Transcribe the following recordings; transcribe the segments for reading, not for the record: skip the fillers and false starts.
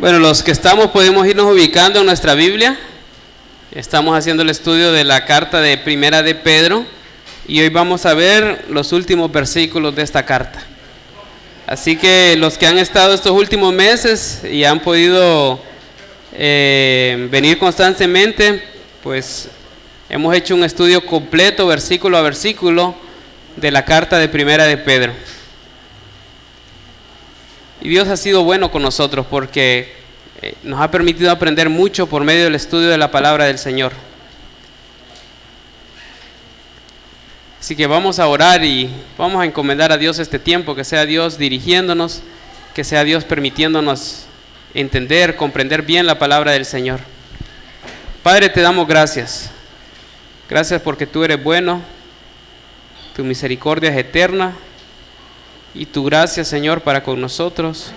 Bueno, los que estamos podemos irnos ubicando en nuestra Biblia. Estamos haciendo el estudio de la carta de Primera de Pedro y hoy vamos a ver los últimos versículos de esta carta. Así que los que han estado estos últimos meses y han podido venir constantemente, pues hemos hecho un estudio completo, versículo a versículo, de la carta de Primera de Pedro. Y Dios ha sido bueno con nosotros porque nos ha permitido aprender mucho por medio del estudio de la palabra del Señor. Así que vamos a orar y vamos a encomendar a Dios este tiempo, que sea Dios dirigiéndonos, que sea Dios permitiéndonos entender, comprender bien la palabra del Señor. Padre, te damos gracias. Gracias porque tú eres bueno, tu misericordia es eterna. Y tu gracia, Señor, para con nosotros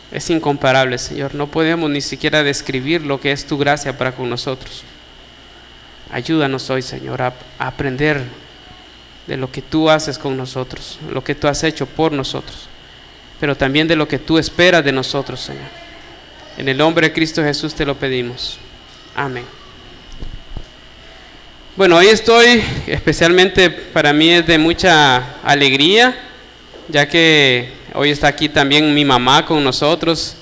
es incomparable, Señor. No podemos ni siquiera describir lo que es tu gracia para con nosotros. Ayúdanos hoy, Señor, a aprender de lo que tú haces con nosotros, lo que tú has hecho por nosotros, pero también de lo que tú esperas de nosotros, Señor. En el nombre de Cristo Jesús te lo pedimos. Amén. Bueno, hoy estoy, especialmente para mí es de mucha alegría, ya que hoy está aquí también mi mamá con nosotros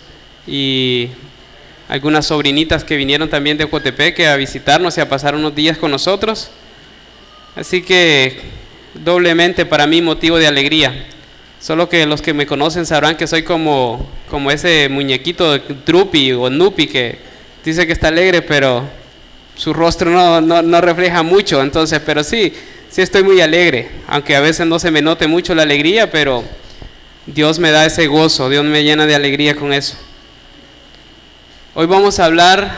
y algunas sobrinitas que vinieron también de Ocotepeque a visitarnos y a pasar unos días con nosotros. Así que doblemente para mí motivo de alegría. Solo que los que me conocen sabrán que soy como ese muñequito de Trupi o Nupi que dice que está alegre, pero su rostro no refleja mucho, entonces, pero sí estoy muy alegre, aunque a veces no se me note mucho la alegría, pero Dios me da ese gozo, Dios me llena de alegría con eso. Hoy vamos a hablar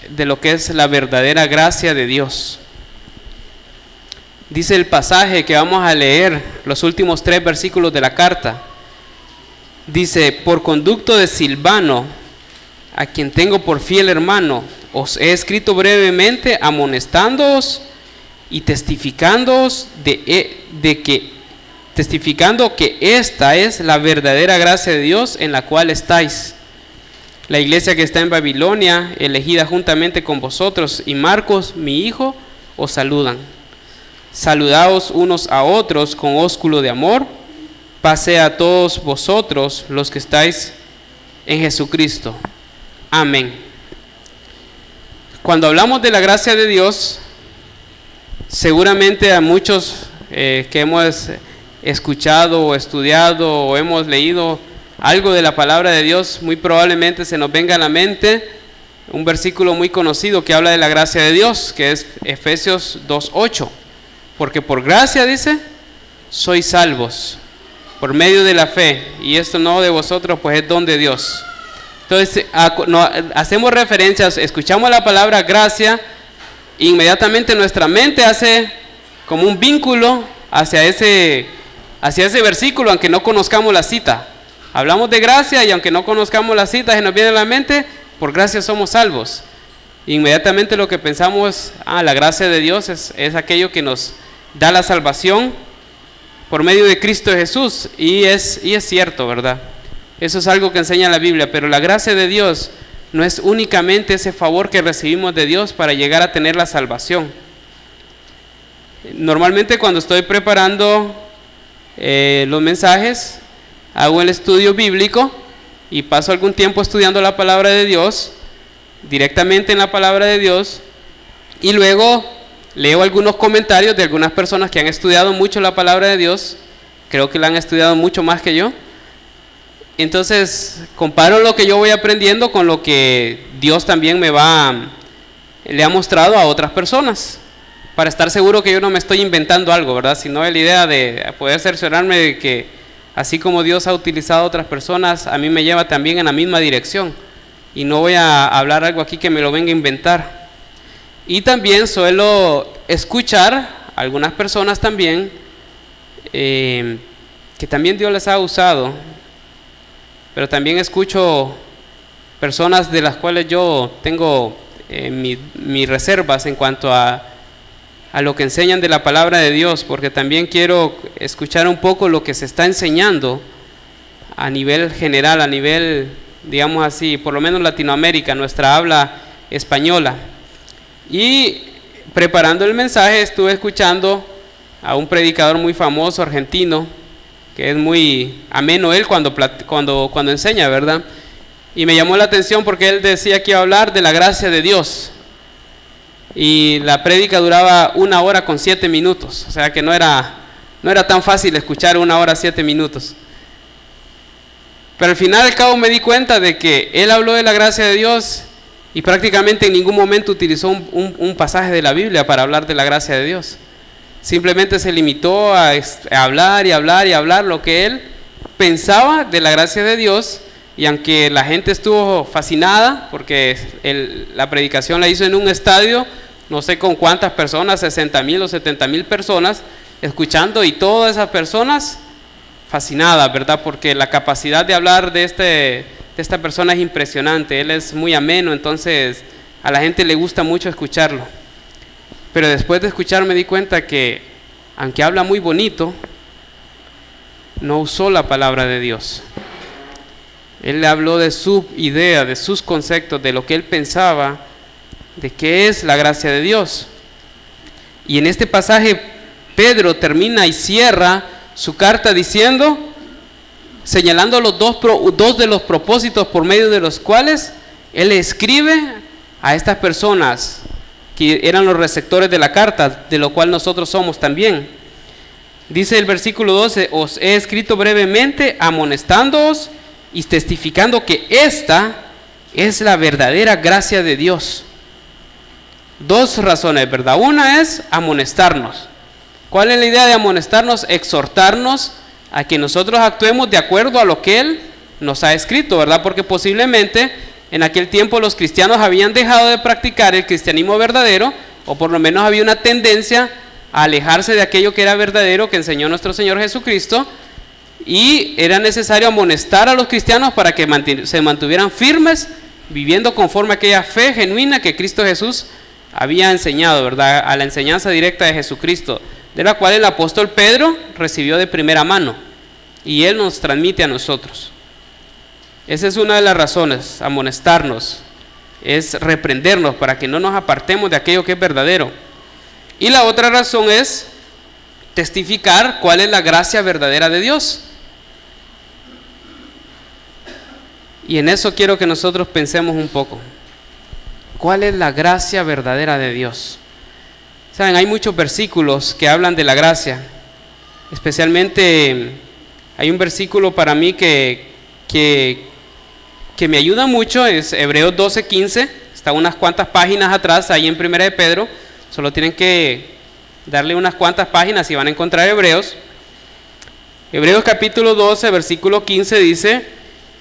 de lo que es la verdadera gracia de Dios. Dice el pasaje que vamos a leer, los últimos 3 versículos de la carta. Dice: por conducto de Silvano, a quien tengo por fiel hermano, os he escrito brevemente amonestándoos y testificando que esta es la verdadera gracia de Dios en la cual estáis. La iglesia que está en Babilonia, elegida juntamente con vosotros, y Marcos, mi hijo, os saludan. Saludaos unos a otros con ósculo de amor. Pase a todos vosotros los que estáis en Jesucristo. Amén. Cuando hablamos de la gracia de Dios, seguramente a muchos que hemos escuchado o estudiado o hemos leído algo de la palabra de Dios, muy probablemente se nos venga a la mente un versículo muy conocido que habla de la gracia de Dios, que es Efesios 2:8. Porque por gracia, dice, sois salvos por medio de la fe, y esto no de vosotros, pues es don de Dios. Entonces, hacemos referencias, escuchamos la palabra gracia, inmediatamente nuestra mente hace como un vínculo hacia ese versículo, aunque no conozcamos la cita. Hablamos de gracia y aunque no conozcamos la cita, se nos viene a la mente, por gracia somos salvos. Inmediatamente lo que pensamos, la gracia de Dios es aquello que nos da la salvación por medio de Cristo Jesús, y es cierto, ¿verdad? Eso es algo que enseña la Biblia, pero la gracia de Dios no es únicamente ese favor que recibimos de Dios para llegar a tener la salvación. Normalmente cuando estoy preparando los mensajes, hago el estudio bíblico y paso algún tiempo estudiando la palabra de Dios, directamente en la palabra de Dios, y luego leo algunos comentarios de algunas personas que han estudiado mucho la palabra de Dios, creo que la han estudiado mucho más que yo. Entonces comparo lo que yo voy aprendiendo con lo que Dios también le ha mostrado a otras personas, para estar seguro que yo no me estoy inventando algo, ¿verdad? Sino la idea de poder cerciorarme de que así como Dios ha utilizado a otras personas, a mí me lleva también en la misma dirección, y no voy a hablar algo aquí que me lo venga a inventar. Y también suelo escuchar a algunas personas también que también Dios les ha usado, pero también escucho personas de las cuales yo tengo mis reservas en cuanto a lo que enseñan de la palabra de Dios, porque también quiero escuchar un poco lo que se está enseñando a nivel general, a nivel, digamos así, por lo menos Latinoamérica, nuestra habla española. Y preparando el mensaje estuve escuchando a un predicador muy famoso argentino, que es muy ameno él cuando enseña, ¿verdad? Y me llamó la atención porque él decía que iba a hablar de la gracia de Dios. Y la prédica duraba 1 hora con 7 minutos, o sea que no era tan fácil escuchar 1 hora 7 minutos. Pero al final al cabo me di cuenta de que él habló de la gracia de Dios y prácticamente en ningún momento utilizó un pasaje de la Biblia para hablar de la gracia de Dios. Simplemente se limitó a hablar y hablar y hablar lo que él pensaba de la gracia de Dios. Y aunque la gente estuvo fascinada, porque la predicación la hizo en un estadio, no sé con cuántas personas, 60,000 o 70,000 personas, escuchando, y todas esas personas fascinadas, ¿verdad? Porque la capacidad de hablar de esta persona es impresionante, él es muy ameno, entonces a la gente le gusta mucho escucharlo. Pero después de escuchar me di cuenta que, aunque habla muy bonito, no usó la palabra de Dios. Él le habló de su idea, de sus conceptos, de lo que él pensaba, de qué es la gracia de Dios. Y en este pasaje Pedro termina y cierra su carta diciendo, señalando los dos de los propósitos por medio de los cuales él escribe a estas personas que eran los receptores de la carta, de lo cual nosotros somos también. Dice el versículo 12, os he escrito brevemente amonestándoos y testificando que esta es la verdadera gracia de Dios. 2 razones, ¿verdad? Una es amonestarnos. ¿Cuál es la idea de amonestarnos? Exhortarnos a que nosotros actuemos de acuerdo a lo que Él nos ha escrito, ¿verdad? Porque posiblemente en aquel tiempo los cristianos habían dejado de practicar el cristianismo verdadero, o por lo menos había una tendencia a alejarse de aquello que era verdadero, que enseñó nuestro Señor Jesucristo, y era necesario amonestar a los cristianos para que se mantuvieran firmes, viviendo conforme a aquella fe genuina que Cristo Jesús había enseñado, ¿verdad? A la enseñanza directa de Jesucristo, de la cual el apóstol Pedro recibió de primera mano, y él nos transmite a nosotros. Esa es una de las razones, amonestarnos, es reprendernos para que no nos apartemos de aquello que es verdadero. Y la otra razón es testificar cuál es la gracia verdadera de Dios. Y en eso quiero que nosotros pensemos un poco. ¿Cuál es la gracia verdadera de Dios? Saben, hay muchos versículos que hablan de la gracia. Especialmente hay un versículo para mí que me ayuda mucho, es Hebreos 12:15. Está unas cuantas páginas atrás, ahí en 1 de Pedro. Solo tienen que darle unas cuantas páginas y van a encontrar Hebreos. Hebreos capítulo 12, versículo 15 dice: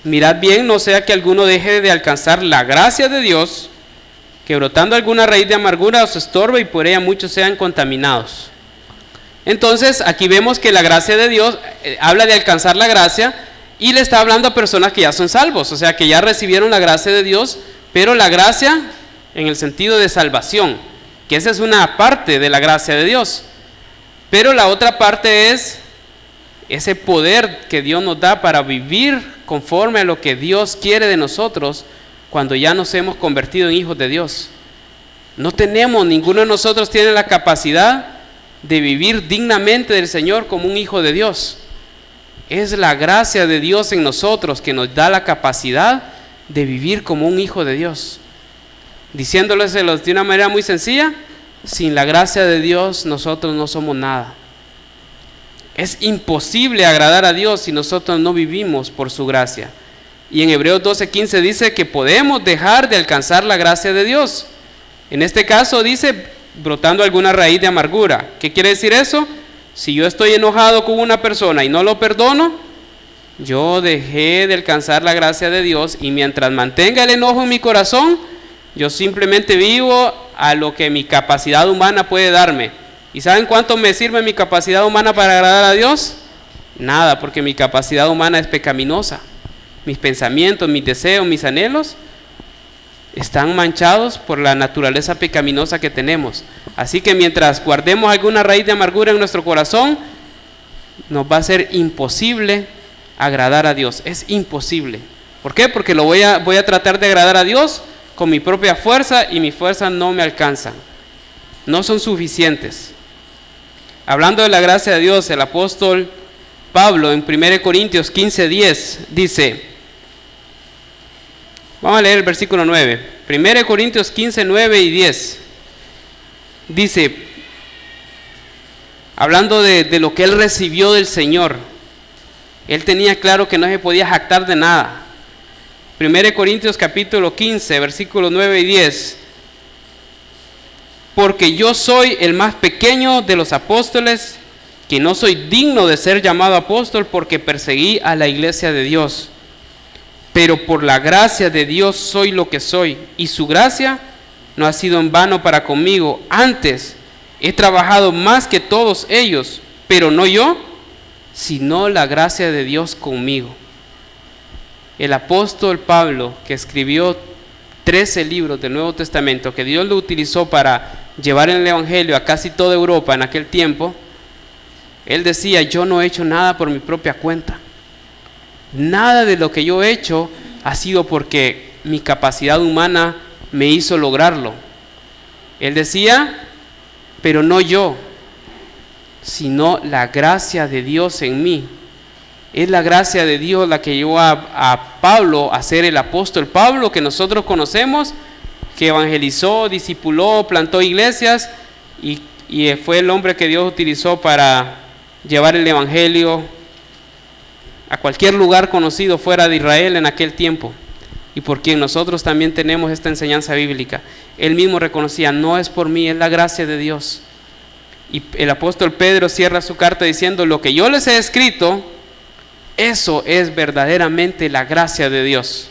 mirad bien, no sea que alguno deje de alcanzar la gracia de Dios, que brotando alguna raíz de amargura os estorbe y por ella muchos sean contaminados. Entonces aquí vemos que la gracia de Dios habla de alcanzar la gracia, y le está hablando a personas que ya son salvos, o sea que ya recibieron la gracia de Dios, pero la gracia en el sentido de salvación, que esa es una parte de la gracia de Dios. Pero la otra parte es ese poder que Dios nos da para vivir conforme a lo que Dios quiere de nosotros cuando ya nos hemos convertido en hijos de Dios. Ninguno de nosotros tiene la capacidad de vivir dignamente del Señor como un hijo de Dios. Es la gracia de Dios en nosotros que nos da la capacidad de vivir como un hijo de Dios. Diciéndoles de una manera muy sencilla, sin la gracia de Dios nosotros no somos nada. Es imposible agradar a Dios si nosotros no vivimos por su gracia. Y en Hebreos 12:15 dice que podemos dejar de alcanzar la gracia de Dios. En este caso dice, brotando alguna raíz de amargura. ¿Qué quiere decir eso? Si yo estoy enojado con una persona y no lo perdono, yo dejé de alcanzar la gracia de Dios, y mientras mantenga el enojo en mi corazón, yo simplemente vivo a lo que mi capacidad humana puede darme. ¿Y saben cuánto me sirve mi capacidad humana para agradar a Dios? Nada, porque mi capacidad humana es pecaminosa. Mis pensamientos, mis deseos, mis anhelos están manchados por la naturaleza pecaminosa que tenemos. Así que mientras guardemos alguna raíz de amargura en nuestro corazón, nos va a ser imposible agradar a Dios. Es imposible. ¿Por qué? Porque voy a tratar de agradar a Dios con mi propia fuerza y mi fuerza no me alcanza. No son suficientes. Hablando de la gracia de Dios, el apóstol Pablo en 1 Corintios 15:10 dice, vamos a leer el versículo 9, 1 Corintios 15, 9 y 10, dice, hablando de lo que él recibió del Señor, él tenía claro que no se podía jactar de nada. 1 Corintios capítulo 15, versículos 9 y 10, porque yo soy el más pequeño de los apóstoles, que no soy digno de ser llamado apóstol porque perseguí a la iglesia de Dios. Pero por la gracia de Dios soy lo que soy, y su gracia no ha sido en vano para conmigo. Antes he trabajado más que todos ellos, pero no yo, sino la gracia de Dios conmigo. El apóstol Pablo, que escribió 13 libros del Nuevo Testamento, que Dios lo utilizó para llevar el evangelio a casi toda Europa en aquel tiempo, él decía, yo no he hecho nada por mi propia cuenta. Nada de lo que yo he hecho ha sido porque mi capacidad humana me hizo lograrlo. Él decía, pero no yo, sino la gracia de Dios en mí. Es la gracia de Dios la que llevó a Pablo a ser el apóstol Pablo que nosotros conocemos, que evangelizó, discipuló, plantó iglesias y fue el hombre que Dios utilizó para llevar el evangelio a cualquier lugar conocido fuera de Israel en aquel tiempo, y por quien nosotros también tenemos esta enseñanza bíblica. Él mismo reconocía, no es por mí, es la gracia de Dios. Y el apóstol Pedro cierra su carta diciendo, lo que yo les he escrito, eso es verdaderamente la gracia de Dios.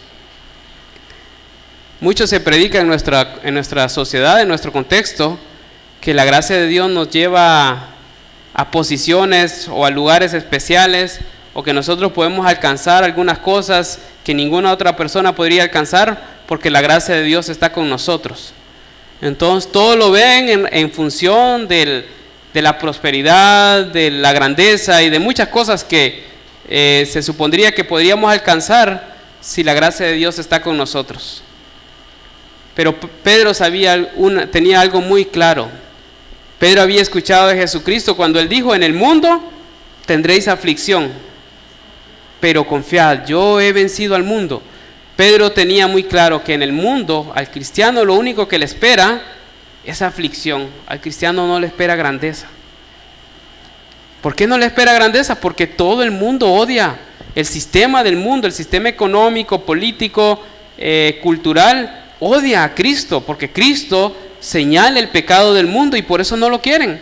Mucho se predica en nuestra sociedad, en nuestro contexto, que la gracia de Dios nos lleva a posiciones o a lugares especiales, o que nosotros podemos alcanzar algunas cosas que ninguna otra persona podría alcanzar porque la gracia de Dios está con nosotros. Entonces todo lo ven en función de la prosperidad, de la grandeza y de muchas cosas que se supondría que podríamos alcanzar si la gracia de Dios está con nosotros. Pero Pedro tenía algo muy claro. Pedro había escuchado de Jesucristo cuando él dijo, en el mundo tendréis aflicción, pero confiad, yo he vencido al mundo. Pedro tenía muy claro que en el mundo, al cristiano lo único que le espera es aflicción. Al cristiano no le espera grandeza. ¿Por qué no le espera grandeza? Porque todo el mundo odia el sistema del mundo, el sistema económico, político, cultural, odia a Cristo, porque Cristo señala el pecado del mundo y por eso no lo quieren.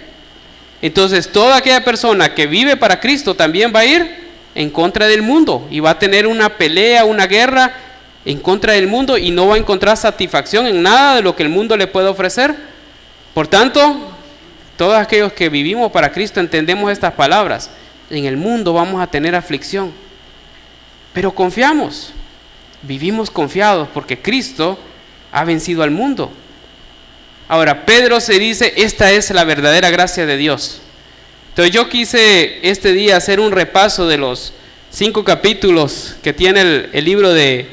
Entonces toda aquella persona que vive para Cristo también va a ir en contra del mundo y va a tener una pelea, una guerra en contra del mundo y no va a encontrar satisfacción en nada de lo que el mundo le puede ofrecer. Por tanto, todos aquellos que vivimos para Cristo entendemos estas palabras. En el mundo vamos a tener aflicción, pero confiamos, vivimos confiados porque Cristo ha vencido al mundo. Ahora, Pedro se dice, esta es la verdadera gracia de Dios. Entonces yo quise este día hacer un repaso de los 5 capítulos que tiene el libro de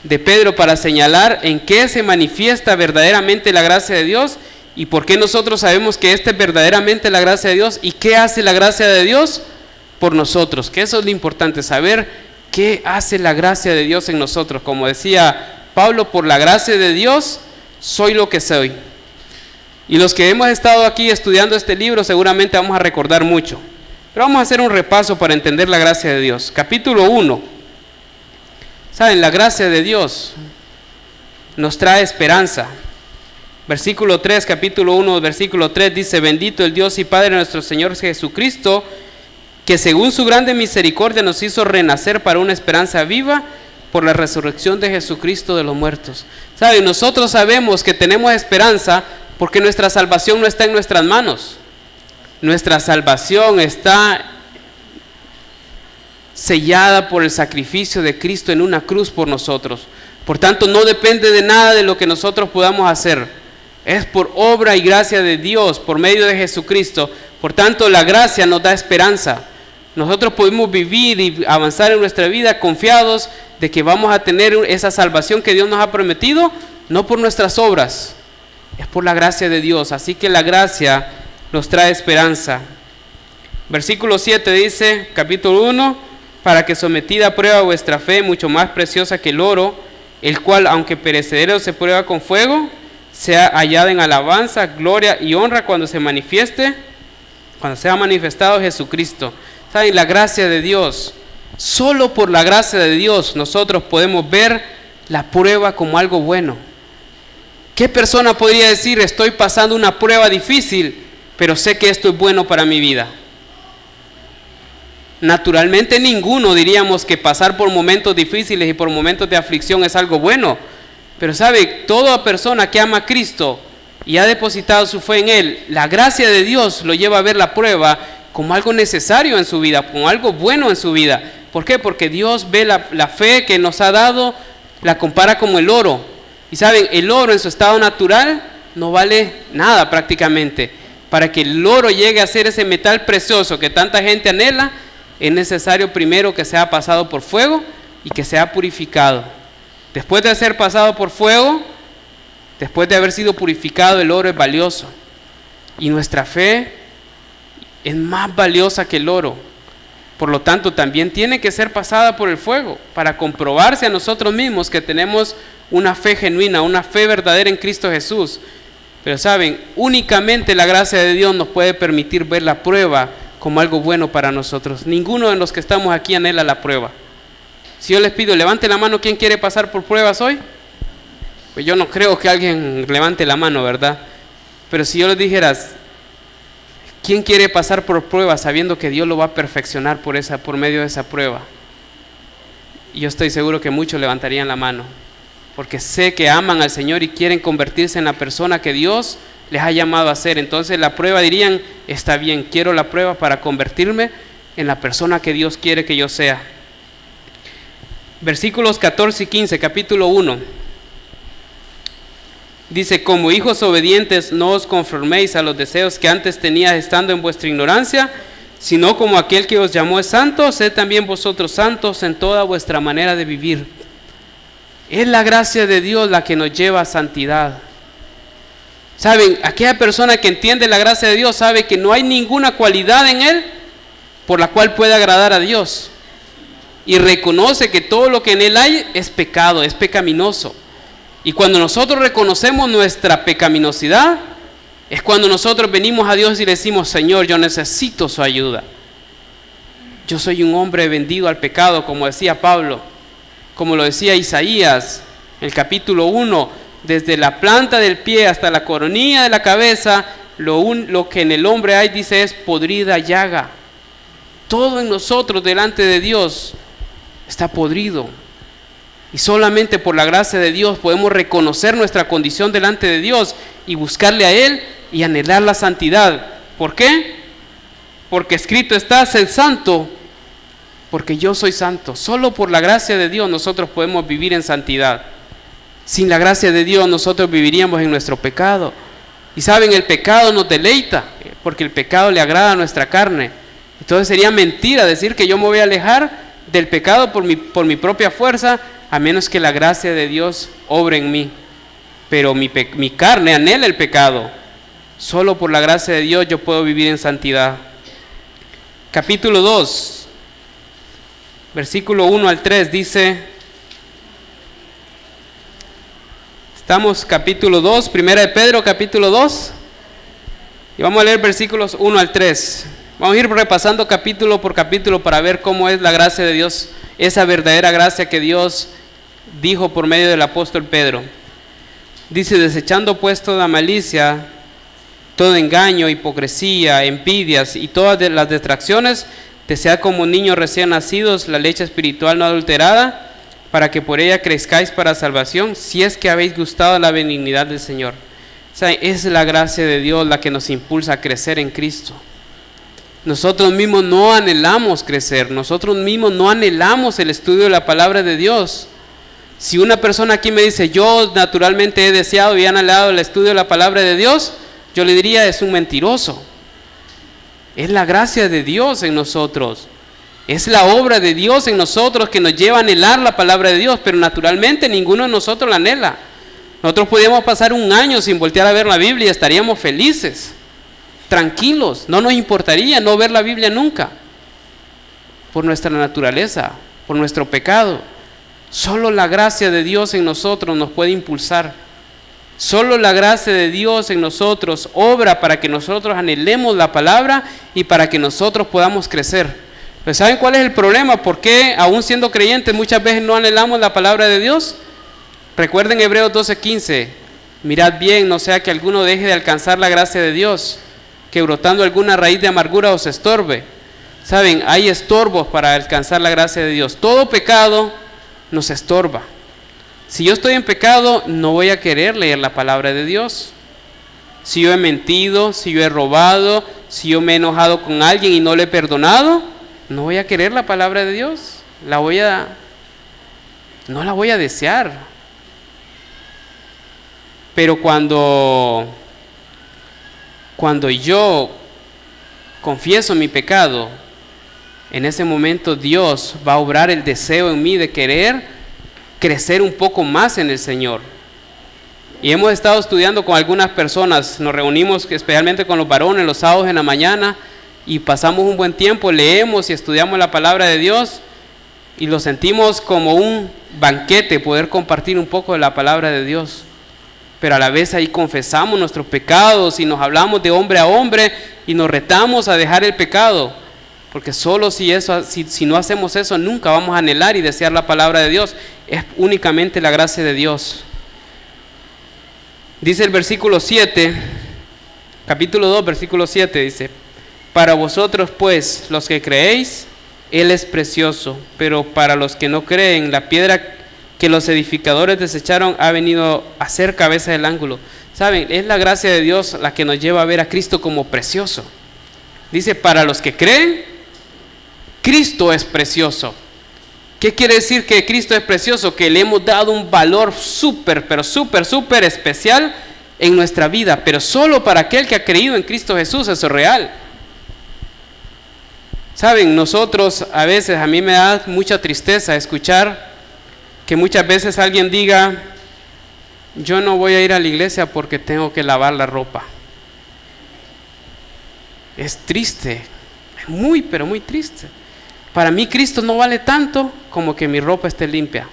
Pedro para señalar en qué se manifiesta verdaderamente la gracia de Dios y por qué nosotros sabemos que esta es verdaderamente la gracia de Dios y qué hace la gracia de Dios por nosotros. Que eso es lo importante, saber qué hace la gracia de Dios en nosotros. Como decía Pablo, por la gracia de Dios soy lo que soy. Y los que hemos estado aquí estudiando este libro seguramente vamos a recordar mucho. Pero vamos a hacer un repaso para entender la gracia de Dios. Capítulo 1. ¿Saben? La gracia de Dios nos trae esperanza. Versículo 3, capítulo 1, versículo 3 dice, bendito el Dios y Padre de nuestro Señor Jesucristo, que según su grande misericordia nos hizo renacer para una esperanza viva por la resurrección de Jesucristo de los muertos. ¿Saben? Nosotros sabemos que tenemos esperanza porque nuestra salvación no está en nuestras manos. Nuestra salvación está sellada por el sacrificio de Cristo en una cruz por nosotros. Por tanto, no depende de nada de lo que nosotros podamos hacer. Es por obra y gracia de Dios, por medio de Jesucristo. Por tanto, la gracia nos da esperanza. Nosotros podemos vivir y avanzar en nuestra vida confiados de que vamos a tener esa salvación que Dios nos ha prometido, no por nuestras obras, es por la gracia de Dios. Así que la gracia nos trae esperanza. Versículo 7 dice, capítulo 1, para que sometida a prueba vuestra fe, mucho más preciosa que el oro, el cual, aunque perecedero se prueba con fuego, sea hallada en alabanza, gloria y honra cuando sea manifestado Jesucristo. ¿Saben? La gracia de Dios. Solo por la gracia de Dios nosotros podemos ver la prueba como algo bueno. ¿Qué persona podría decir, estoy pasando una prueba difícil, pero sé que esto es bueno para mi vida? Naturalmente ninguno diríamos que pasar por momentos difíciles y por momentos de aflicción es algo bueno. Pero sabe, toda persona que ama a Cristo y ha depositado su fe en Él, la gracia de Dios lo lleva a ver la prueba como algo necesario en su vida, como algo bueno en su vida. ¿Por qué? Porque Dios ve la fe que nos ha dado, la compara como el oro. Y saben, el oro en su estado natural no vale nada prácticamente. Para que el oro llegue a ser ese metal precioso que tanta gente anhela, es necesario primero que sea pasado por fuego y que sea purificado. Después de ser pasado por fuego, después de haber sido purificado, el oro es valioso. Y nuestra fe es más valiosa que el oro. Por lo tanto, también tiene que ser pasada por el fuego para comprobarse a nosotros mismos que tenemos una fe genuina, una fe verdadera en Cristo Jesús. Pero saben, únicamente la gracia de Dios nos puede permitir ver la prueba como algo bueno para nosotros. Ninguno de los que estamos aquí anhela la prueba. Si yo les pido, levante la mano, ¿quién quiere pasar por pruebas hoy? Pues yo no creo que alguien levante la mano, ¿verdad? Pero si yo les dijera, ¿quién quiere pasar por pruebas sabiendo que Dios lo va a perfeccionar por medio de esa prueba? Y yo estoy seguro que muchos levantarían la mano, porque sé que aman al Señor y quieren convertirse en la persona que Dios les ha llamado a ser. Entonces la prueba dirían, está bien, quiero la prueba para convertirme en la persona que Dios quiere que yo sea. Versículos 14 y 15, capítulo 1. Dice, como hijos obedientes no os conforméis a los deseos que antes teníais estando en vuestra ignorancia, sino como aquel que os llamó es santo, sed también vosotros santos en toda vuestra manera de vivir. Es la gracia de Dios la que nos lleva a santidad. Saben, aquella persona que entiende la gracia de Dios sabe que no hay ninguna cualidad en él por la cual pueda agradar a Dios. Y reconoce que todo lo que en él hay es pecado, es pecaminoso. Y cuando nosotros reconocemos nuestra pecaminosidad, es cuando nosotros venimos a Dios y le decimos, Señor, yo necesito su ayuda. Yo soy un hombre vendido al pecado, como decía Pablo, como lo decía Isaías, el capítulo 1, desde la planta del pie hasta la coronilla de la cabeza, lo que en el hombre hay, dice, es podrida llaga. Todo en nosotros delante de Dios está podrido. Y solamente por la gracia de Dios podemos reconocer nuestra condición delante de Dios y buscarle a Él y anhelar la santidad. ¿Por qué? Porque escrito está, sed santo, porque yo soy santo. Solo por la gracia de Dios nosotros podemos vivir en santidad. Sin la gracia de Dios nosotros viviríamos en nuestro pecado. Y saben, el pecado nos deleita, porque el pecado le agrada a nuestra carne. Entonces sería mentira decir que yo me voy a alejar del pecado por mi propia fuerza, a menos que la gracia de Dios obre en mí. Pero mi carne anhela el pecado. Solo por la gracia de Dios yo puedo vivir en santidad. Capítulo 2, versículo 1 al 3 dice, estamos capítulo 2, primera de Pedro, capítulo 2, y vamos a leer versículos 1 al 3. Vamos a ir repasando capítulo por capítulo para ver cómo es la gracia de Dios, esa verdadera gracia que Dios dijo por medio del apóstol Pedro. Dice, desechando pues toda malicia, todo engaño, hipocresía, envidias y todas las distracciones, desead como niños recién nacidos la leche espiritual no adulterada, para que por ella crezcáis para salvación, si es que habéis gustado la benignidad del Señor. O sea, es la gracia de Dios la que nos impulsa a crecer en Cristo. Nosotros mismos no anhelamos crecer, nosotros mismos no anhelamos el estudio de la palabra de Dios. Si una persona aquí me dice, yo naturalmente he deseado y he anhelado el estudio de la palabra de Dios, yo le diría, es un mentiroso. Es la gracia de Dios en nosotros. Es la obra de Dios en nosotros que nos lleva a anhelar la palabra de Dios, pero naturalmente ninguno de nosotros la anhela. Nosotros podríamos pasar un año sin voltear a ver la Biblia y estaríamos felices, tranquilos, no nos importaría no ver la Biblia nunca, por nuestra naturaleza, por nuestro pecado. Solo la gracia de Dios en nosotros nos puede impulsar. Solo la gracia de Dios en nosotros obra para que nosotros anhelemos la palabra y para que nosotros podamos crecer. Pero ¿saben cuál es el problema? ¿Por qué aún siendo creyentes muchas veces no anhelamos la palabra de Dios? Recuerden Hebreos 12:15, mirad bien, no sea que alguno deje de alcanzar la gracia de Dios, que brotando alguna raíz de amargura os estorbe. Saben, hay estorbos para alcanzar la gracia de Dios. Todo pecado nos estorba. Si yo estoy en pecado, no voy a querer leer la palabra de Dios. Si yo he mentido, si yo he robado, si yo me he enojado con alguien y no le he perdonado, no voy a querer la palabra de Dios. No la voy a desear. Pero cuando yo confieso mi pecado, en ese momento Dios va a obrar el deseo en mí de querer crecer un poco más en el Señor. Y hemos estado estudiando con algunas personas, nos reunimos especialmente con los varones los sábados en la mañana y pasamos un buen tiempo, leemos y estudiamos la palabra de Dios y lo sentimos como un banquete poder compartir un poco de la palabra de Dios. Pero a la vez ahí confesamos nuestros pecados y nos hablamos de hombre a hombre y nos retamos a dejar el pecado. Porque solo si no hacemos eso, nunca vamos a anhelar y desear la palabra de Dios. Es únicamente la gracia de Dios. Dice el versículo 7, capítulo 2, versículo 7, dice: para vosotros pues, los que creéis, Él es precioso, pero para los que no creen, la piedra que los edificadores desecharon ha venido a ser cabeza del ángulo. ¿Saben? Es la gracia de Dios la que nos lleva a ver a Cristo como precioso. Dice, para los que creen, Cristo es precioso. ¿Qué quiere decir que Cristo es precioso? Que le hemos dado un valor súper especial en nuestra vida, pero solo para aquel que ha creído en Cristo Jesús, eso es real. Saben, nosotros a veces, a mí me da mucha tristeza escuchar que muchas veces alguien diga, yo no voy a ir a la iglesia porque tengo que lavar la ropa. Es triste, muy triste. Para mí Cristo no vale tanto como que mi ropa esté limpia.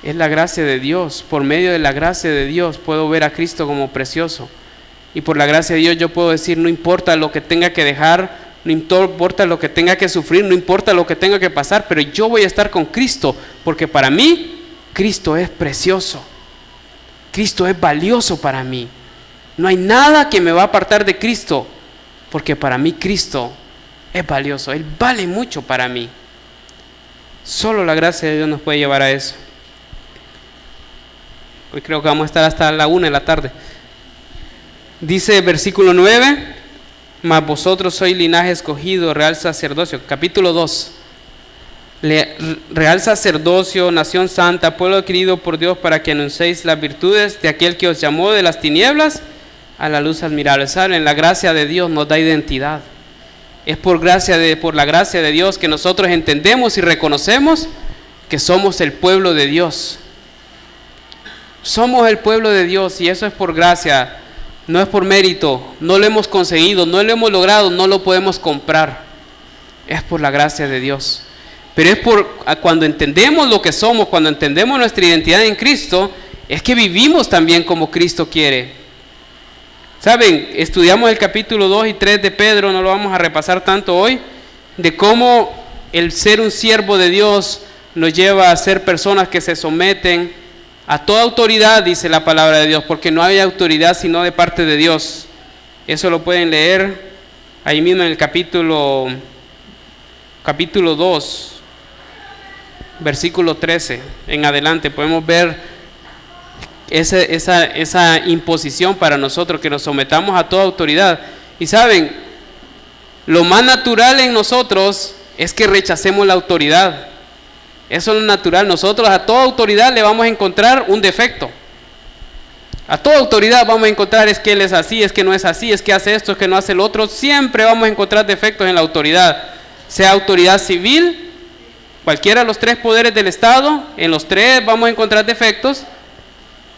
Es la gracia de Dios. Por medio de la gracia de Dios puedo ver a Cristo como precioso. Y por la gracia de Dios yo puedo decir, no importa lo que tenga que dejar, no importa lo que tenga que sufrir, no importa lo que tenga que pasar, pero yo voy a estar con Cristo, porque para mí Cristo es precioso. Cristo es valioso para mí. No hay nada que me va a apartar de Cristo, porque para mí Cristo es valioso. Él vale mucho para mí. Solo la gracia de Dios nos puede llevar a eso. Hoy creo que vamos a estar hasta la 1 de la tarde. Dice versículo 9, mas vosotros sois linaje escogido, real sacerdocio. Capítulo 2. Real sacerdocio, nación santa, pueblo adquirido por Dios para que anunciéis las virtudes de aquel que os llamó de las tinieblas a la luz admirable. ¿Saben? La gracia de Dios nos da identidad. Es por la gracia de Dios que nosotros entendemos y reconocemos que somos el pueblo de Dios. Somos el pueblo de Dios y eso es por gracia, no es por mérito, no lo hemos conseguido, no lo hemos logrado, no lo podemos comprar. Es por la gracia de Dios. Pero es cuando entendemos lo que somos, cuando entendemos nuestra identidad en Cristo, es que vivimos también como Cristo quiere. ¿Saben? Estudiamos el capítulo 2 y 3 de Pedro, no lo vamos a repasar tanto hoy, de cómo el ser un siervo de Dios nos lleva a ser personas que se someten a toda autoridad, dice la palabra de Dios, porque no hay autoridad sino de parte de Dios. Eso lo pueden leer ahí mismo en el capítulo 2, versículo 13 en adelante. Podemos ver esa imposición para nosotros, que nos sometamos a toda autoridad. Y saben, lo más natural en nosotros es que rechacemos la autoridad. Eso es lo natural. Nosotros a toda autoridad le vamos a encontrar un defecto. A toda autoridad vamos a encontrar es que él es así, es que no es así, es que hace esto, es que no hace lo otro. Siempre vamos a encontrar defectos en la autoridad, sea autoridad civil, cualquiera de los tres poderes del Estado, en los tres vamos a encontrar defectos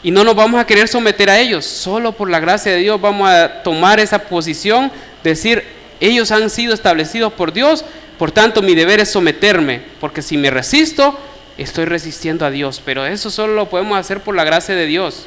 y no nos vamos a querer someter a ellos. Solo por la gracia de Dios vamos a tomar esa posición, decir, ellos han sido establecidos por Dios, por tanto mi deber es someterme, porque si me resisto, estoy resistiendo a Dios. Pero eso solo lo podemos hacer por la gracia de Dios.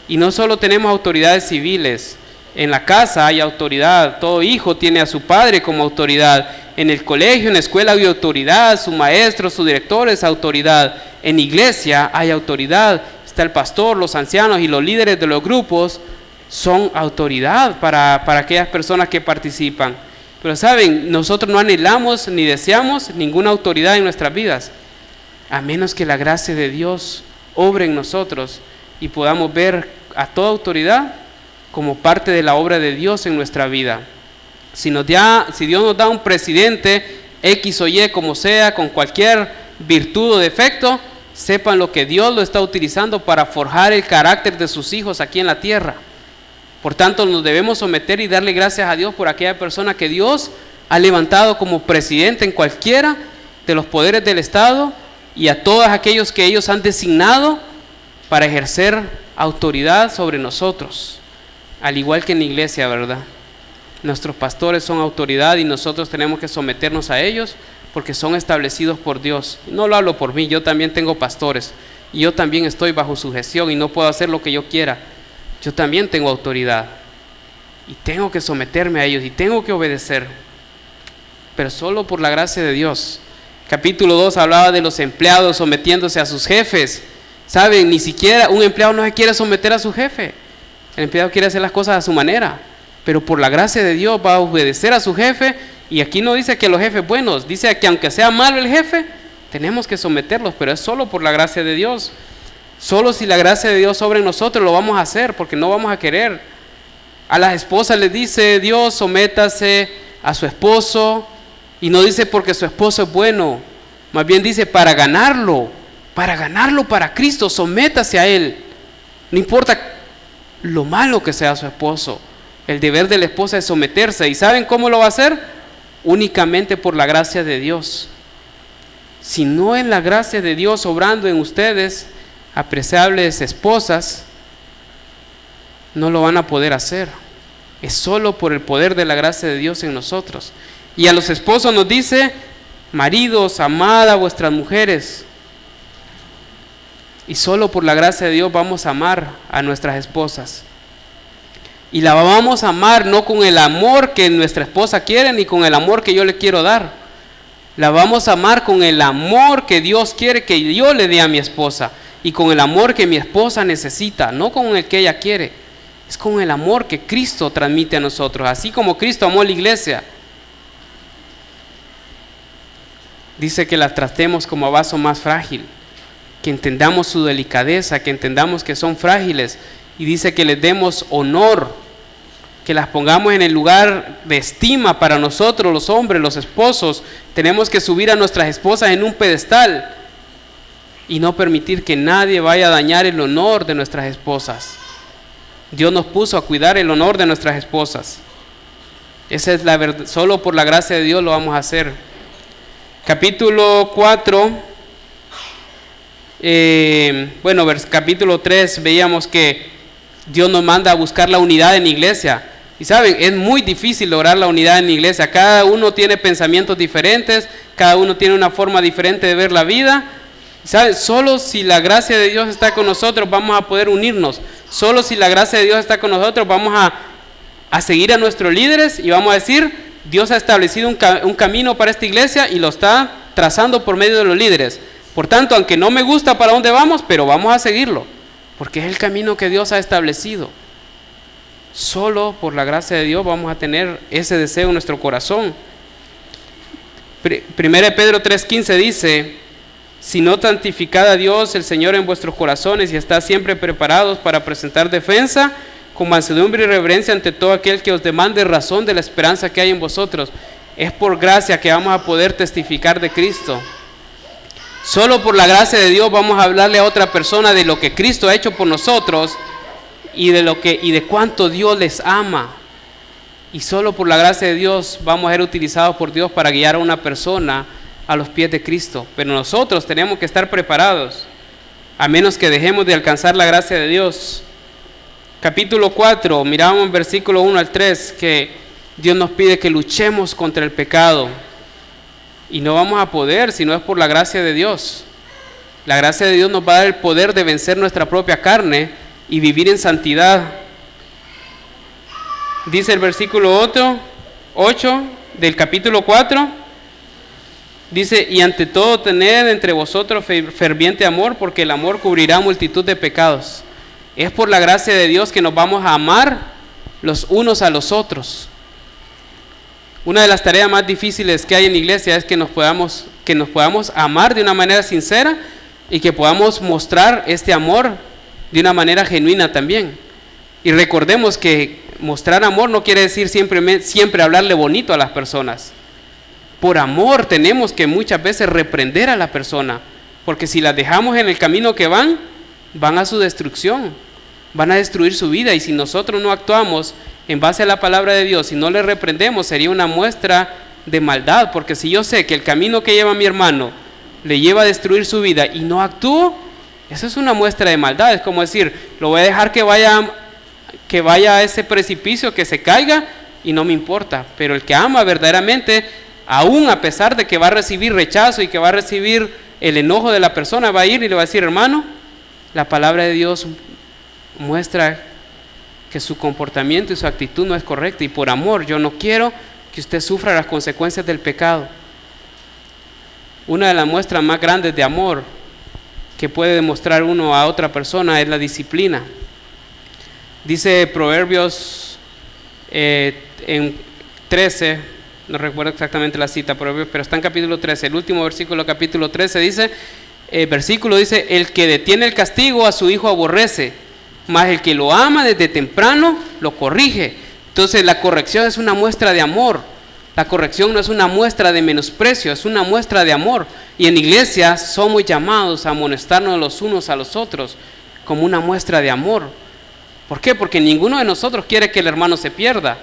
Y no solo tenemos autoridades civiles, en la casa hay autoridad, todo hijo tiene a su padre como autoridad, en el colegio, en la escuela hay autoridad, su maestro, su director es autoridad, en iglesia hay autoridad, está el pastor, los ancianos y los líderes de los grupos son autoridad para aquellas personas que participan. Pero saben, nosotros no anhelamos ni deseamos ninguna autoridad en nuestras vidas, a menos que la gracia de Dios obre en nosotros y podamos ver a toda autoridad como parte de la obra de Dios en nuestra vida. Si Dios nos da un presidente X o Y, como sea, con cualquier virtud o defecto, sepan lo que Dios lo está utilizando para forjar el carácter de sus hijos aquí en la tierra. Por tanto, nos debemos someter y darle gracias a Dios por aquella persona que Dios ha levantado como presidente en cualquiera de los poderes del Estado y a todos aquellos que ellos han designado para ejercer autoridad sobre nosotros, al igual que en la iglesia, ¿verdad? Nuestros pastores son autoridad y nosotros tenemos que someternos a ellos porque son establecidos por Dios. No lo hablo por mí, yo también tengo pastores y yo también estoy bajo su gestión y no puedo hacer lo que yo quiera. Yo también tengo autoridad y tengo que someterme a ellos y tengo que obedecer, pero solo por la gracia de Dios. Capítulo 2 hablaba de los empleados sometiéndose a sus jefes. Saben, ni siquiera un empleado no se quiere someter a su jefe. El empleado quiere hacer las cosas a su manera, pero por la gracia de Dios va a obedecer a su jefe. Y aquí no dice que los jefes buenos, dice que aunque sea malo el jefe, tenemos que someterlos, pero es solo por la gracia de Dios. Solo si la gracia de Dios sobre nosotros lo vamos a hacer, porque no vamos a querer. A las esposas les dice Dios, sométase a su esposo, y no dice porque su esposo es bueno, más bien dice para ganarlo para Cristo, sométase a Él. No importa lo malo que sea su esposo, el deber de la esposa es someterse. ¿Y saben cómo lo va a hacer? Únicamente por la gracia de Dios. Si no es la gracia de Dios obrando en ustedes, apreciables esposas, no lo van a poder hacer. Es solo por el poder de la gracia de Dios en nosotros. Y a los esposos nos dice, maridos, amad a vuestras mujeres. Y solo por la gracia de Dios vamos a amar a nuestras esposas. Y la vamos a amar no con el amor que nuestra esposa quiere, ni con el amor que yo le quiero dar. La vamos a amar con el amor que Dios quiere que yo le dé a mi esposa. Y con el amor que mi esposa necesita, no con el que ella quiere. Es con el amor que Cristo transmite a nosotros. Así como Cristo amó a la iglesia. Dice que la tratemos como vaso más frágil. Que entendamos su delicadeza, que entendamos que son frágiles, y dice que les demos honor, que las pongamos en el lugar de estima para nosotros los hombres, los esposos. Tenemos que subir a nuestras esposas en un pedestal y no permitir que nadie vaya a dañar el honor de nuestras esposas. Dios nos puso a cuidar el honor de nuestras esposas. Esa es la verdad, solo por la gracia de Dios lo vamos a hacer. Capítulo 4. Capítulo 3 veíamos que Dios nos manda a buscar la unidad en la iglesia. Y saben, es muy difícil lograr la unidad en la iglesia. Cada uno tiene pensamientos diferentes, cada uno tiene una forma diferente de ver la vida. ¿Saben? Solo si la gracia de Dios está con nosotros vamos a poder unirnos. Solo si la gracia de Dios está con nosotros vamos a seguir a nuestros líderes y vamos a decir, Dios ha establecido un camino para esta iglesia y lo está trazando por medio de los líderes. Por tanto, aunque no me gusta para dónde vamos, pero vamos a seguirlo, porque es el camino que Dios ha establecido. Solo por la gracia de Dios vamos a tener ese deseo en nuestro corazón. Primera de Pedro 3:15 dice, si no santificad a Dios el Señor en vuestros corazones y estad siempre preparados para presentar defensa con mansedumbre y reverencia ante todo aquel que os demande razón de la esperanza que hay en vosotros. Es por gracia que vamos a poder testificar de Cristo. Solo por la gracia de Dios vamos a hablarle a otra persona de lo que Cristo ha hecho por nosotros y de cuánto Dios les ama. Y solo por la gracia de Dios vamos a ser utilizados por Dios para guiar a una persona a los pies de Cristo. Pero nosotros tenemos que estar preparados, a menos que dejemos de alcanzar la gracia de Dios. Capítulo 4, miramos en versículo 1 al 3, que Dios nos pide que luchemos contra el pecado. Y no vamos a poder si no es por la gracia de Dios. La gracia de Dios nos va a dar el poder de vencer nuestra propia carne y vivir en santidad. Dice el versículo 8 del capítulo 4, dice: y ante todo tened entre vosotros ferviente amor, porque el amor cubrirá multitud de pecados. Es por la gracia de Dios que nos vamos a amar los unos a los otros. Una de las tareas más difíciles que hay en la iglesia es que nos podamos amar de una manera sincera y que podamos mostrar este amor de una manera genuina también. Y recordemos que mostrar amor no quiere decir siempre hablarle bonito a las personas. Por amor tenemos que muchas veces reprender a la persona, porque si las dejamos en el camino que van a su destrucción, van a destruir su vida. Y si nosotros no actuamos en base a la palabra de Dios y no le reprendemos, sería una muestra de maldad. Porque si yo sé que el camino que lleva mi hermano le lleva a destruir su vida y no actúo, eso es una muestra de maldad. Es como decir, lo voy a dejar que vaya a ese precipicio, que se caiga, y no me importa. Pero el que ama verdaderamente, aún a pesar de que va a recibir rechazo y que va a recibir el enojo de la persona, va a ir y le va a decir: hermano, la palabra de Dios muestra que su comportamiento y su actitud no es correcta, y por amor yo no quiero que usted sufra las consecuencias del pecado. Una de las muestras más grandes de amor que puede demostrar uno a otra persona es la disciplina. Dice Proverbios en 13, no recuerdo exactamente la cita, Proverbios, pero está en capítulo 13, el último versículo, capítulo 13, dice, el que detiene el castigo a su hijo aborrece, mas el que lo ama desde temprano lo corrige. Entonces la corrección es una muestra de amor. La corrección no es una muestra de menosprecio, es una muestra de amor. Y en iglesia somos llamados a amonestarnos los unos a los otros como una muestra de amor. ¿Por qué? Porque ninguno de nosotros quiere que el hermano se pierda.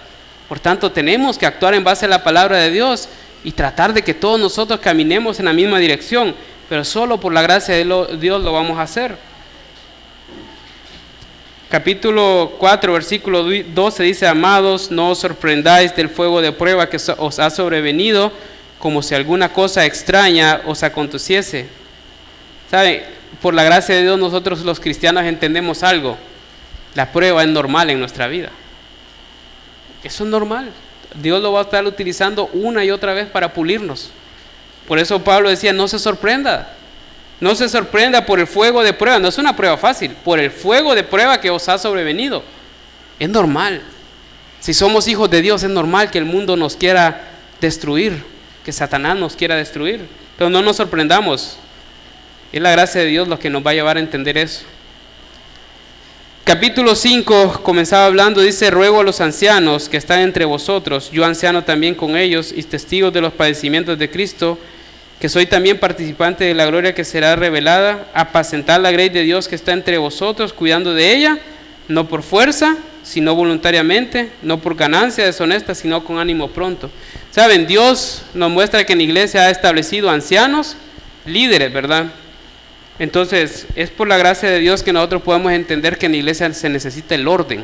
Por tanto, tenemos que actuar en base a la palabra de Dios y tratar de que todos nosotros caminemos en la misma dirección. Pero solo por la gracia de Dios lo vamos a hacer. Capítulo 4, versículo 12 dice: amados, no os sorprendáis del fuego de prueba que os ha sobrevenido, como si alguna cosa extraña os aconteciese. ¿Saben? Por la gracia de Dios nosotros los cristianos entendemos algo. La prueba es normal en nuestra vida. Eso es normal. Dios lo va a estar utilizando una y otra vez para pulirnos. Por eso Pablo decía: no se sorprenda. No se sorprenda por el fuego de prueba. No es una prueba fácil. Por el fuego de prueba que os ha sobrevenido. Es normal. Si somos hijos de Dios, es normal que el mundo nos quiera destruir, que Satanás nos quiera destruir. Pero no nos sorprendamos. Es la gracia de Dios lo que nos va a llevar a entender eso. Capítulo 5 comenzaba hablando, dice: ruego a los ancianos que están entre vosotros, yo anciano también con ellos y testigos de los padecimientos de Cristo, que soy también participante de la gloria que será revelada, apacentar la grey de Dios que está entre vosotros, cuidando de ella, no por fuerza, sino voluntariamente, no por ganancia deshonesta, sino con ánimo pronto. Saben, Dios nos muestra que en la iglesia ha establecido ancianos, líderes, ¿verdad? Entonces, es por la gracia de Dios que nosotros podemos entender que en la iglesia se necesita el orden,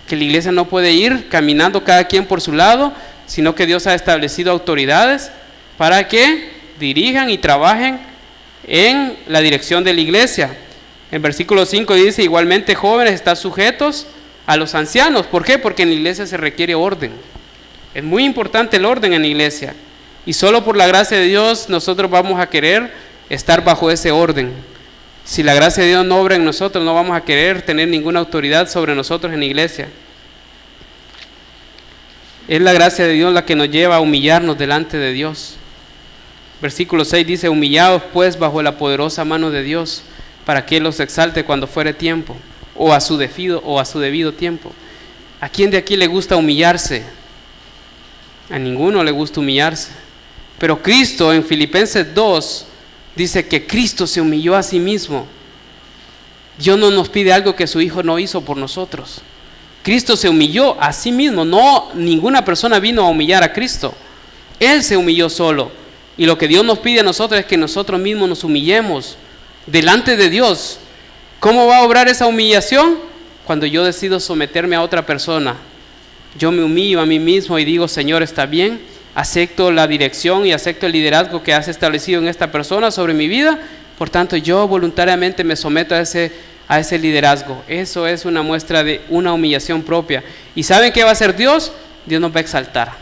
que la iglesia no puede ir caminando cada quien por su lado, sino que Dios ha establecido autoridades para que dirijan y trabajen en la dirección de la iglesia. En versículo 5 dice: igualmente jóvenes, están sujetos a los ancianos. ¿Por qué? Porque en la iglesia se requiere orden. Es muy importante el orden en la iglesia, y solo por la gracia de Dios nosotros vamos a querer estar bajo ese orden. Si la gracia de Dios no obra en nosotros, no vamos a querer tener ninguna autoridad sobre nosotros en la iglesia. Es la gracia de Dios la que nos lleva a humillarnos delante de Dios. Versículo 6 dice: humillaos pues bajo la poderosa mano de Dios, para que Él los exalte cuando fuere tiempo, o a su debido tiempo. ¿A quién de aquí le gusta humillarse? A ninguno le gusta humillarse. Pero Cristo, en Filipenses 2, dice que Cristo se humilló a sí mismo. Dios no nos pide algo que su Hijo no hizo por nosotros. Cristo se humilló a sí mismo. No, ninguna persona vino a humillar a Cristo. Él se humilló solo. Y lo que Dios nos pide a nosotros es que nosotros mismos nos humillemos delante de Dios. ¿Cómo va a obrar esa humillación? Cuando yo decido someterme a otra persona. Yo me humillo a mí mismo y digo, Señor, está bien, acepto la dirección y acepto el liderazgo que has establecido en esta persona sobre mi vida. Por tanto, yo voluntariamente me someto a ese liderazgo. Eso es una muestra de una humillación propia. ¿Y saben qué va a hacer Dios? Dios nos va a exaltar.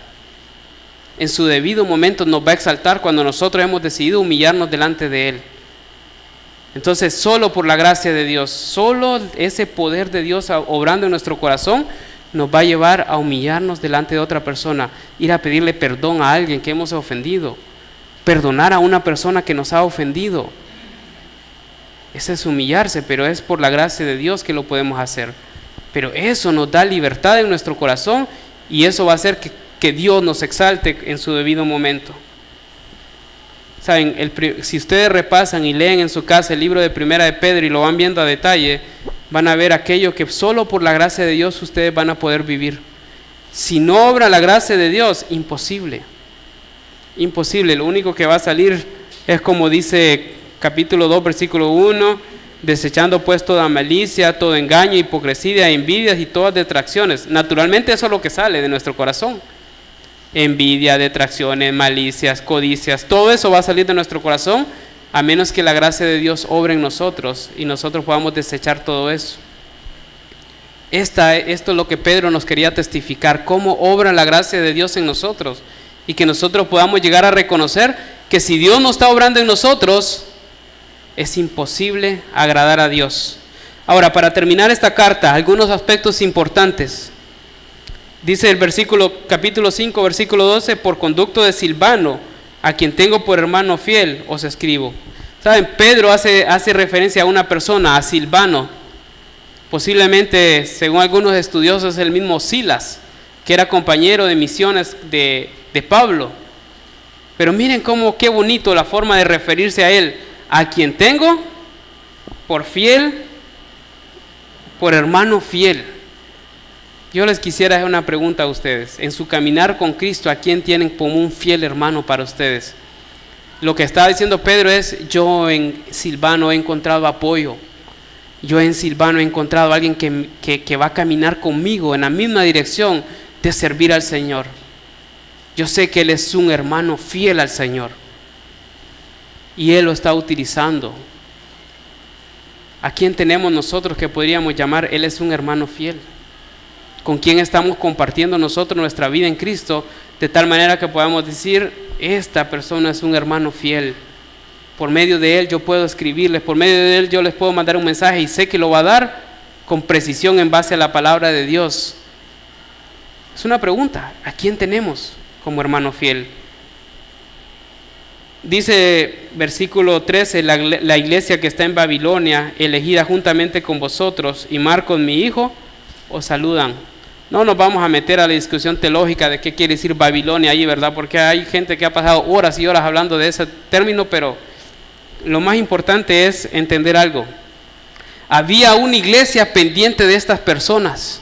En su debido momento nos va a exaltar cuando nosotros hemos decidido humillarnos delante de Él. Entonces, solo por la gracia de Dios, solo ese poder de Dios obrando en nuestro corazón, nos va a llevar a humillarnos delante de otra persona, ir a pedirle perdón a alguien que hemos ofendido, perdonar a una persona que nos ha ofendido. Ese es humillarse, pero es por la gracia de Dios que lo podemos hacer. Pero eso nos da libertad en nuestro corazón y eso va a hacer que Dios nos exalte en su debido momento. Saben, si ustedes repasan y leen en su casa el libro de Primera de Pedro y lo van viendo a detalle, van a ver aquello que solo por la gracia de Dios ustedes van a poder vivir. Si no obra la gracia de Dios, imposible. Imposible, lo único que va a salir es como dice capítulo 2, versículo 1, desechando pues toda malicia, todo engaño, hipocresía, envidias y todas detracciones. Naturalmente eso es lo que sale de nuestro corazón. Envidia, detracciones, malicias, codicias, todo eso va a salir de nuestro corazón a menos que la gracia de Dios obre en nosotros y nosotros podamos desechar todo eso. Esto es lo que Pedro nos quería testificar, cómo obra la gracia de Dios en nosotros y que nosotros podamos llegar a reconocer que si Dios no está obrando en nosotros, es imposible agradar a Dios. Ahora, para terminar esta carta, algunos aspectos importantes. Dice el capítulo 5, versículo 12, por conducto de Silvano, a quien tengo por hermano fiel, os escribo. ¿Saben? Pedro hace referencia a una persona, a Silvano. Posiblemente, según algunos estudiosos, es el mismo Silas, que era compañero de misiones de Pablo. Pero miren qué bonito la forma de referirse a él. A quien tengo por fiel, por hermano fiel. Yo les quisiera hacer una pregunta a ustedes. En su caminar con Cristo, ¿a quién tienen como un fiel hermano para ustedes? Lo que está diciendo Pedro es, yo en Silvano he encontrado apoyo. Yo en Silvano he encontrado a alguien que va a caminar conmigo en la misma dirección de servir al Señor. Yo sé que él es un hermano fiel al Señor. Y él lo está utilizando. ¿A quién tenemos nosotros que podríamos llamar, él es un hermano fiel? ¿Con quién estamos compartiendo nosotros nuestra vida en Cristo? De tal manera que podamos decir, esta persona es un hermano fiel. Por medio de él yo puedo escribirles, por medio de él yo les puedo mandar un mensaje y sé que lo va a dar con precisión en base a la palabra de Dios. Es una pregunta, ¿a quién tenemos como hermano fiel? Dice versículo 13, la iglesia que está en Babilonia, elegida juntamente con vosotros, y Marcos mi hijo, os saludan. No nos vamos a meter a la discusión teológica de qué quiere decir Babilonia ahí, ¿verdad? Porque hay gente que ha pasado horas y horas hablando de ese término, pero lo más importante es entender algo. Había una iglesia pendiente de estas personas.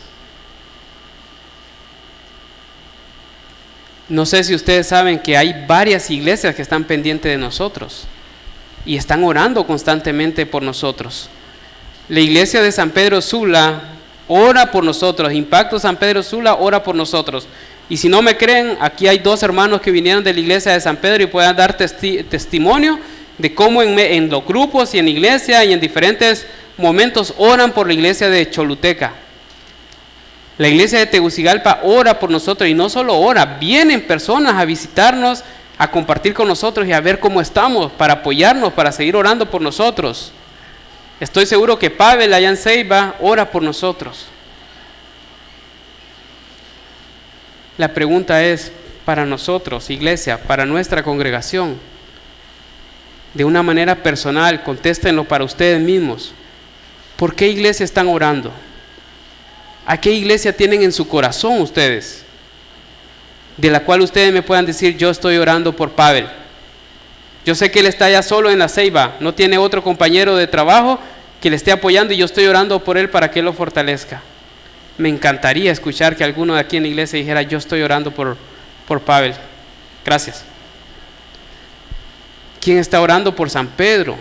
No sé si ustedes saben que hay varias iglesias que están pendientes de nosotros y están orando constantemente por nosotros. La iglesia de San Pedro Sula ora por nosotros. Impacto San Pedro Sula ora por nosotros. Y si no me creen, aquí hay dos hermanos que vinieron de la iglesia de San Pedro y puedan dar testimonio de cómo en los grupos y en la iglesia y en diferentes momentos oran por la iglesia de Choluteca. La iglesia de Tegucigalpa ora por nosotros y no solo ora, vienen personas a visitarnos, a compartir con nosotros y a ver cómo estamos, para apoyarnos, para seguir orando por nosotros. Estoy seguro que Pavel allá en Ceiba ora por nosotros. La pregunta es para nosotros, iglesia, para nuestra congregación, de una manera personal, contéstenlo para ustedes mismos. ¿Por qué iglesia están orando? ¿A qué iglesia tienen en su corazón ustedes? De la cual ustedes me puedan decir, yo estoy orando por Pavel. Yo sé que él está allá solo en la Ceiba, no tiene otro compañero de trabajo que le esté apoyando y yo estoy orando por él para que él lo fortalezca. Me encantaría escuchar que alguno de aquí en la iglesia dijera, yo estoy orando por Pavel. Gracias. ¿Quién está orando por San Pedro?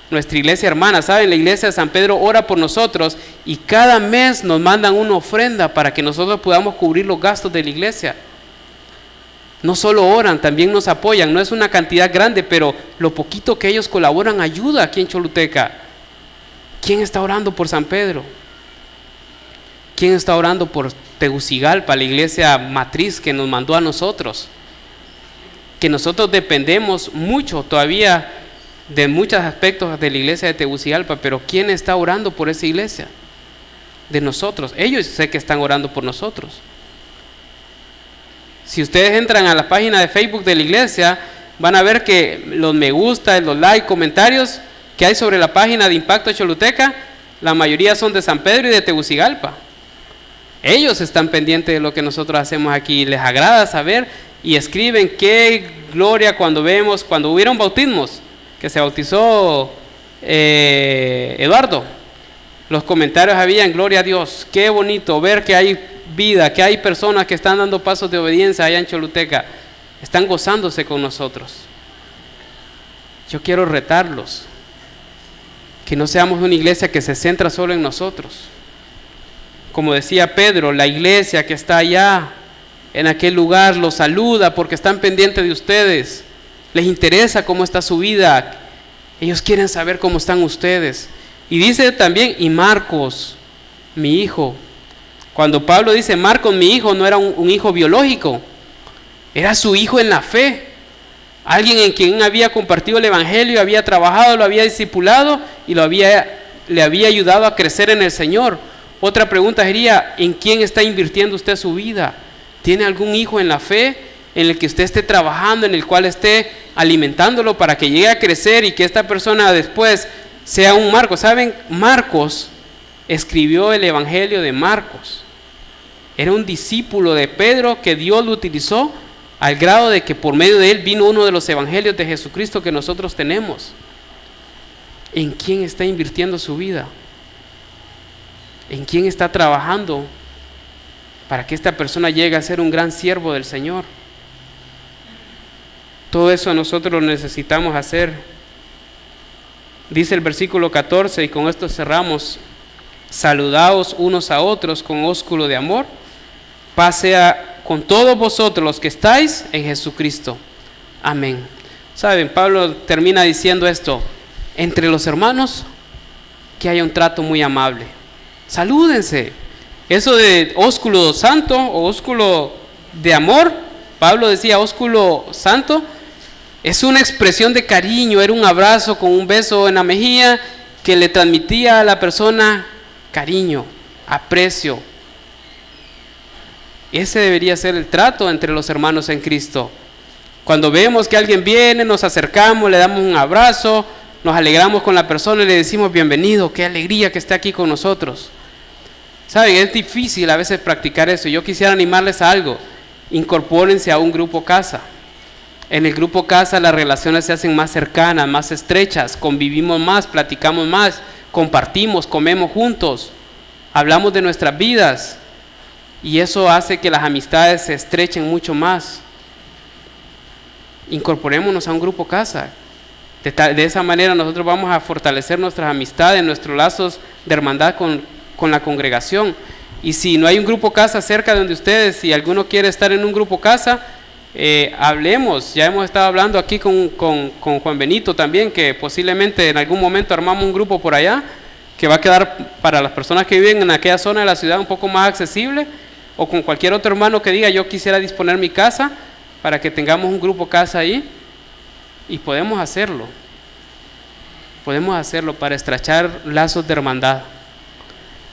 Nuestra iglesia hermana, ¿saben? La iglesia de San Pedro ora por nosotros y cada mes nos mandan una ofrenda para que nosotros podamos cubrir los gastos de la iglesia. No solo oran, también nos apoyan. No es una cantidad grande, pero lo poquito que ellos colaboran ayuda aquí en Choluteca. ¿Quién está orando por San Pedro? ¿Quién está orando por Tegucigalpa, la iglesia matriz que nos mandó a nosotros? Que nosotros dependemos mucho todavía de muchos aspectos de la iglesia de Tegucigalpa, pero ¿quién está orando por esa iglesia? De nosotros. Ellos sé que están orando por nosotros. Si ustedes entran a la página de Facebook de la iglesia, van a ver que los me gusta, los like, comentarios que hay sobre la página de Impacto Choluteca, la mayoría son de San Pedro y de Tegucigalpa. Ellos están pendientes de lo que nosotros hacemos aquí, les agrada saber y escriben qué gloria cuando hubieron bautismos, que se bautizó Eduardo. Los comentarios habían, gloria a Dios, qué bonito ver que hay vida, que hay personas que están dando pasos de obediencia allá en Choluteca, están gozándose con nosotros. Yo quiero retarlos, que no seamos una iglesia que se centra solo en nosotros. Como decía Pedro, la iglesia que está allá en aquel lugar los saluda porque están pendientes de ustedes, les interesa cómo está su vida, ellos quieren saber cómo están ustedes. Y dice también, y Marcos, mi hijo. Cuando Pablo dice Marcos, mi hijo, no era un hijo biológico, era su hijo en la fe, alguien en quien había compartido el evangelio, había trabajado, lo había discipulado y le había ayudado a crecer en el Señor. Otra pregunta sería, ¿en quién está invirtiendo usted su vida? ¿Tiene algún hijo en la fe en el que usted esté trabajando, en el cual esté alimentándolo para que llegue a crecer y que esta persona después sea un Marcos? ¿Saben? Marcos escribió el evangelio de Marcos. Era un discípulo de Pedro que Dios lo utilizó al grado de que por medio de él vino uno de los evangelios de Jesucristo que nosotros tenemos. ¿En quién está invirtiendo su vida? ¿En quién está trabajando para que esta persona llegue a ser un gran siervo del Señor? Todo eso nosotros lo necesitamos hacer. Dice el versículo 14, y con esto cerramos: saludaos unos a otros con ósculo de amor. Paz sea con todos vosotros los que estáis en Jesucristo. Amén. Saben, Pablo termina diciendo esto: entre los hermanos que haya un trato muy amable. Salúdense. Eso de ósculo santo o ósculo de amor, Pablo decía ósculo santo, es una expresión de cariño, era un abrazo con un beso en la mejilla que le transmitía a la persona cariño, aprecio. Ese debería ser el trato entre los hermanos en Cristo. Cuando vemos que alguien viene, nos acercamos, le damos un abrazo, nos alegramos con la persona y le decimos bienvenido, qué alegría que esté aquí con nosotros. ¿Saben? Es difícil a veces practicar eso. Yo quisiera animarles a algo: incorpórense a un grupo casa. En el grupo casa las relaciones se hacen más cercanas, más estrechas, convivimos más, platicamos más, compartimos, comemos juntos, hablamos de nuestras vidas y eso hace que las amistades se estrechen mucho más. Incorporémonos a un grupo casa. De esa manera nosotros vamos a fortalecer nuestras amistades, nuestros lazos de hermandad con la congregación. Y si no hay un grupo casa cerca de donde ustedes, si alguno quiere estar en un grupo casa, hablemos. Ya hemos estado hablando aquí con Juan Benito también, que posiblemente en algún momento armamos un grupo por allá, que va a quedar para las personas que viven en aquella zona de la ciudad un poco más accesible, o con cualquier otro hermano que diga yo quisiera disponer mi casa para que tengamos un grupo casa ahí. Y podemos hacerlo para estrechar lazos de hermandad.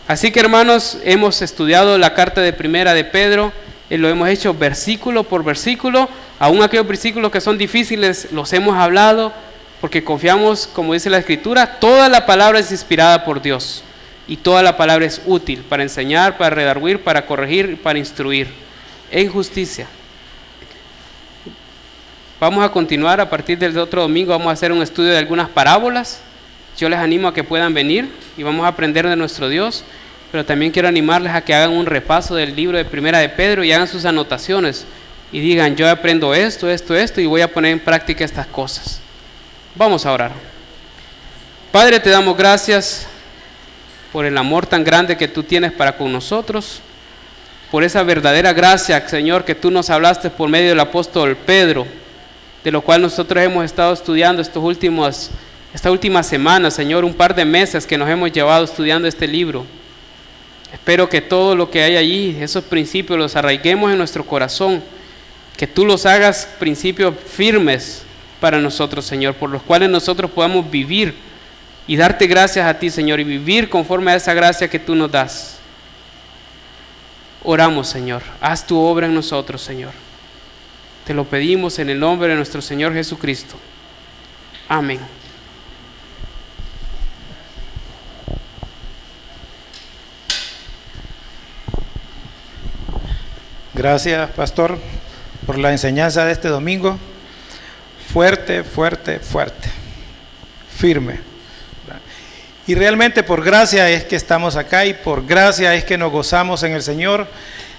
Así que hermanos, hemos estudiado la carta de primera de Pedro, y lo hemos hecho versículo por versículo. Aún aquellos versículos que son difíciles los hemos hablado, porque confiamos, como dice la Escritura, toda la palabra es inspirada por Dios, y toda la palabra es útil para enseñar, para redarguir, para corregir, para instruir en justicia. Vamos a continuar a partir del otro domingo, vamos a hacer un estudio de algunas parábolas Yo les animo a que puedan venir y vamos a aprender de nuestro Dios, pero también quiero animarles a que hagan un repaso del libro de Primera de Pedro y hagan sus anotaciones y digan, yo aprendo esto y voy a poner en práctica estas cosas. Vamos a orar. Padre, te damos gracias por el amor tan grande que tú tienes para con nosotros, por esa verdadera gracia, Señor, que tú nos hablaste por medio del apóstol Pedro, de lo cual nosotros hemos estado estudiando esta última semana, Señor, un par de meses que nos hemos llevado estudiando este libro. Espero que todo lo que hay allí, esos principios, los arraiguemos en nuestro corazón, que tú los hagas principios firmes para nosotros, Señor, por los cuales nosotros podamos vivir y darte gracias a ti, Señor, y vivir conforme a esa gracia que tú nos das. Oramos, Señor, haz tu obra en nosotros, Señor. Te lo pedimos en el nombre de nuestro Señor Jesucristo. Amén. Gracias, pastor, por la enseñanza de este domingo. Fuerte, fuerte, fuerte, firme. Y realmente por gracia es que estamos acá y por gracia es que nos gozamos en el Señor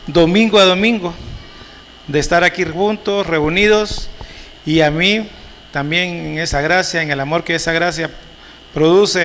domingo a domingo de estar aquí juntos, reunidos, y a mí también en esa gracia, en el amor que esa gracia produce.